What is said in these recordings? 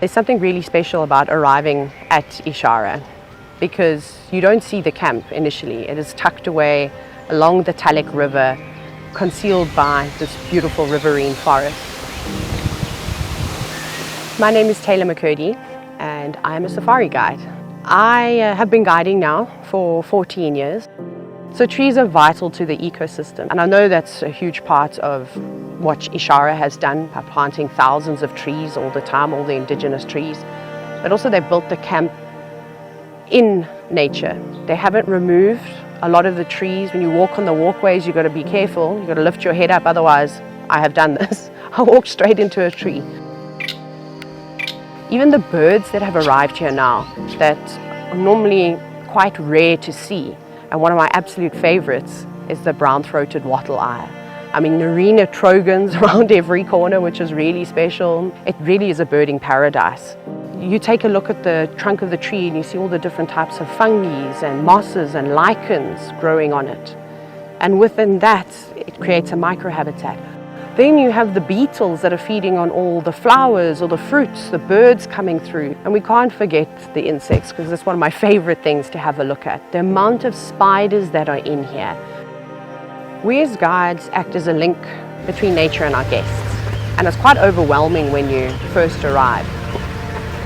There's something really special about arriving at Ishara because you don't see the camp initially. It is tucked away along the Tayla River, concealed by this beautiful riverine forest. My name is Tayla McCurdy and I am a safari guide. I have been guiding now for 14 years. So trees are vital to the ecosystem, and I know that's a huge part of what Ishara has done by planting thousands of trees all the time, all the indigenous trees. But also they've built the camp in nature. They haven't removed a lot of the trees. When you walk on the walkways, you've got to be careful. You've got to lift your head up, otherwise I have done this. I walked straight into a tree. Even the birds that have arrived here now that are normally quite rare to see, and one of my absolute favorites is the brown-throated wattle-eye. I mean, Narina trogons around every corner, which is really special. It really is a birding paradise. You take a look at the trunk of the tree and you see all the different types of fungi and mosses and lichens growing on it. And within that, it creates a microhabitat. Then you have the beetles that are feeding on all the flowers or the fruits, the birds coming through. And we can't forget the insects, because that's one of my favorite things to have a look at. The amount of spiders that are in here. We as guides act as a link between nature and our guests. And it's quite overwhelming when you first arrive.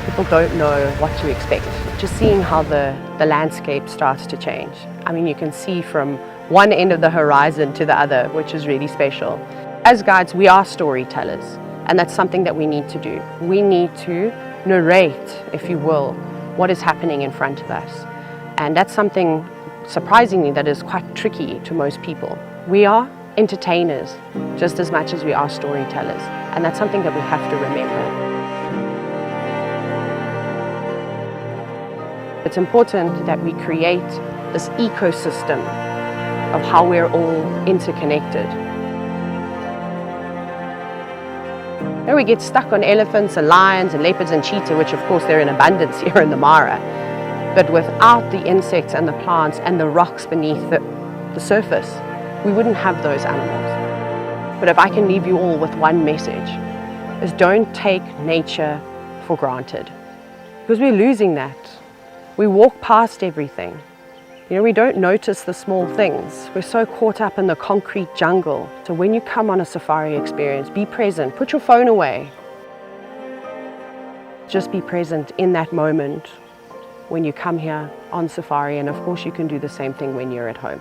People don't know what to expect. Just seeing how the landscape starts to change. I mean, you can see from one end of the horizon to the other, which is really special. As guides, we are storytellers, and that's something that we need to do. We need to narrate, if you will, what is happening in front of us. And that's something, surprisingly, that is quite tricky to most people. We are entertainers just as much as we are storytellers, and that's something that we have to remember. It's important that we create this ecosystem of how we're all interconnected. You know, we get stuck on elephants and lions and leopards and cheetah, which of course they're in abundance here in the Mara. But without the insects and the plants and the rocks beneath the surface, we wouldn't have those animals. But if I can leave you all with one message, is don't take nature for granted. Because we're losing that. We walk past everything. You know, we don't notice the small things. We're so caught up in the concrete jungle. So when you come on a safari experience, be present. Put your phone away. Just be present in that moment when you come here on safari. And of course, you can do the same thing when you're at home.